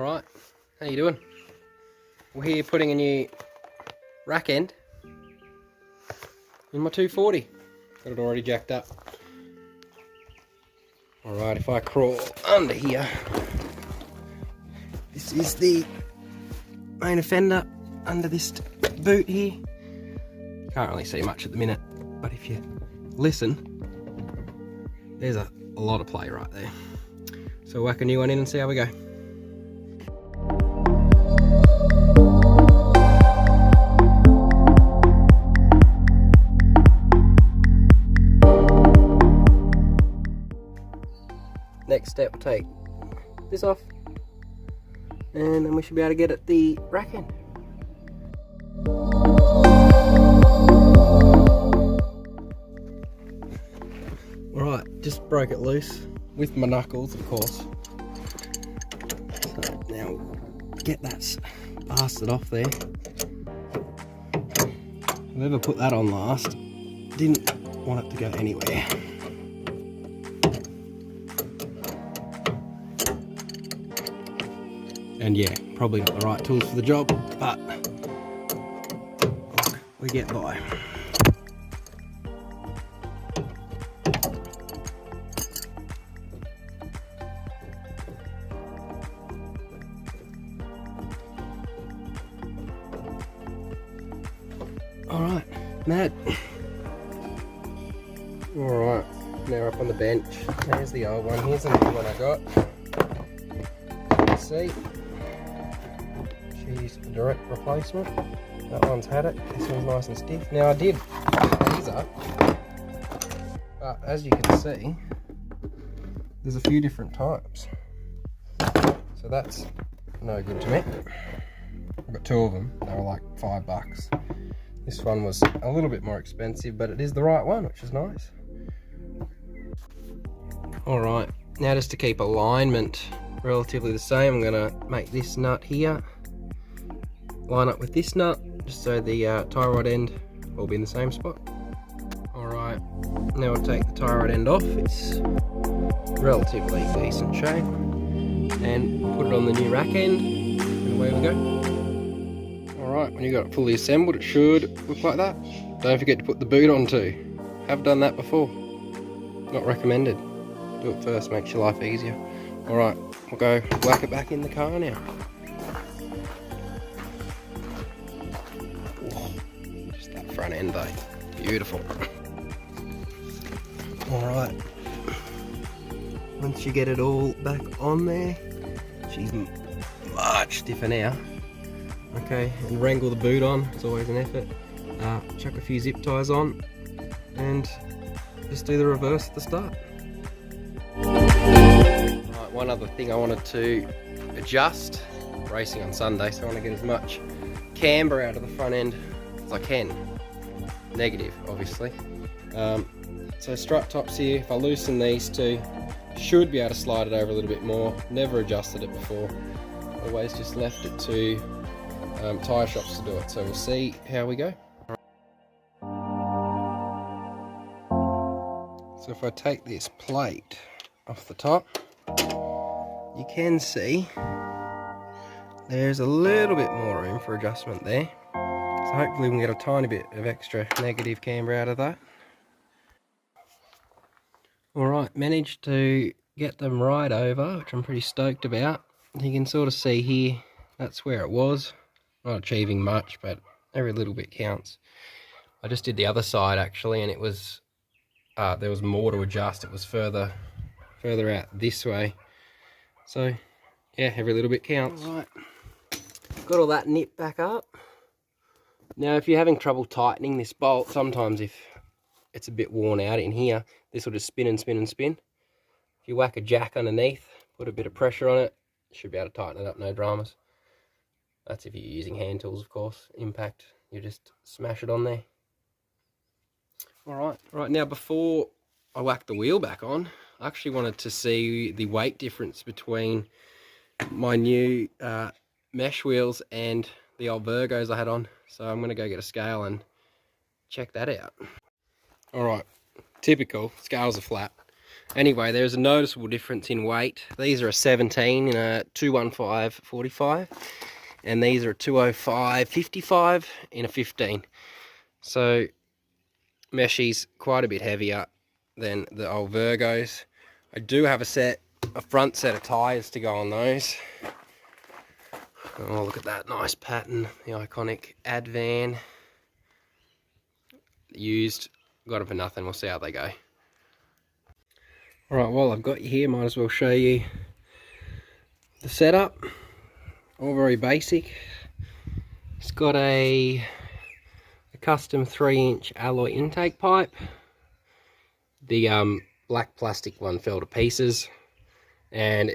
Alright, how you doing? We're here putting a new rack end in my 240. Got it already jacked up. Alright, if I crawl under here, this is the main offender under this boot here. Can't really see much at the minute, but if you listen, there's a lot of play right there. So we'll whack a new one in and see how we go. Next step, we'll take this off and then we should be able to get at the rack end. Alright, just broke it loose with my knuckles, of course. So now get that bastard off there. Whoever put that on last didn't want it to go anywhere. And yeah, probably not the right tools for the job, but we get by. Alright, mad. Alright, now up on the bench. There's the old one, here's the new one I got. Let's see. She's a direct replacement. That one's had it. This one's nice and stiff. Now I did pick these up, but as you can see, there's a few different types. So that's no good to me. I've got two of them. They were like $5. This one was a little bit more expensive, but it is the right one, which is nice. Alright, now just to keep alignment relatively the same, I'm going to make this nut here line up with this nut, just so the tie rod end will be in the same spot. Alright, now we'll take the tie rod end off. It's relatively decent shape, and put it on the new rack end, and away we go. Alright, when you got it fully assembled, it should look like that. Don't forget to put the boot on too. Have done that before. Not recommended. Do it first, makes your life easier. Alright, we'll go whack it back in the car now. Just that front end though, beautiful. Alright, once you get it all back on there, she's much stiffer now. Okay, and wrangle the boot on, it's always an effort. Chuck a few zip ties on, and just do the reverse at the start. Right, one other thing I wanted to adjust, racing on Sunday, so I want to get as much camber out of the front end as I can. Negative, obviously. So strut tops here, if I loosen these two, should be able to slide it over a little bit more. Never adjusted it before. Always just left it to tyre shops to do it. So we'll see how we go. So if I take this plate off the top, you can see there's a little bit more room for adjustment there. So hopefully we can get a tiny bit of extra negative camber out of that. Alright, managed to get them right over, which I'm pretty stoked about. You can sort of see here, that's where it was. Not achieving much, but every little bit counts. I just did the other side actually, and it was there was more to adjust. It was further out this way. So yeah, every little bit counts. All right, got all that nip back up. Now if you're having trouble tightening this bolt, sometimes if it's a bit worn out in here, this will just spin and spin and spin. If you whack a jack underneath, put a bit of pressure on it, you should be able to tighten it up, no dramas. That's if you're using hand tools, of course. Impact, you just smash it on there. Alright, right now before I whack the wheel back on, I actually wanted to see the weight difference between my new mesh wheels and the old Virgos I had on. So I'm going to go get a scale and check that out. Alright, typical, scales are flat. Anyway, there's a noticeable difference in weight. These are a 17 in a 215 45, and these are a 205 55 in a 15. So Meshy's quite a bit heavier than the old Virgos. I do have a front set of tyres to go on those. Oh, look at that nice pattern, the iconic Advan. Used, got them for nothing. We'll see how they go. Alright, while I've got you here, might as well show you the setup. All very basic. It's got a custom 3-inch alloy intake pipe. The black plastic one fell to pieces, and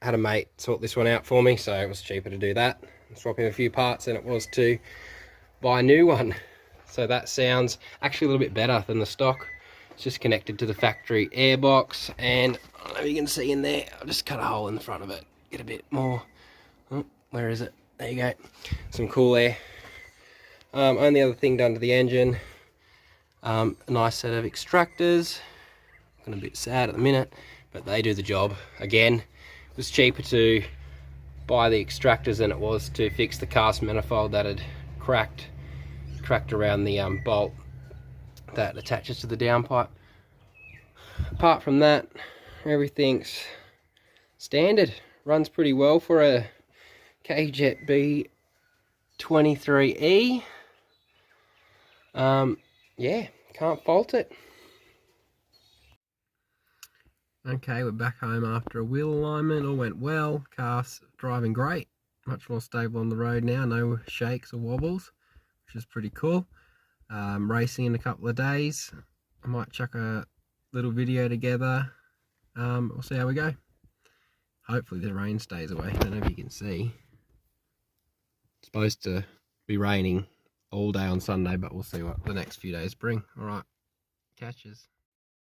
had a mate sort this one out for me, so it was cheaper to do that. Swap in a few parts than it was to buy a new one. So that sounds actually a little bit better than the stock. It's just connected to the factory airbox, and I don't know if you can see in there, I'll just cut a hole in the front of it, get a bit more. Oh, where is it? There you go. Some cool air. Only other thing done to the engine, a nice set of extractors. I'm a bit sad at the minute, but they do the job. Again, it was cheaper to buy the extractors than it was to fix the cast manifold that had cracked around the bolt that attaches to the downpipe. Apart from that, everything's standard. Runs pretty well for a K-Jet B23E. Yeah, can't fault it. Okay, we're back home after a wheel alignment. All went well. Car's driving great. Much more stable on the road now. No shakes or wobbles, which is pretty cool. Racing in a couple of days. I might chuck a little video together. We'll see how we go. Hopefully the rain stays away. I don't know if you can see. It's supposed to be raining all day on Sunday, but we'll see what the next few days bring. Alright, catches.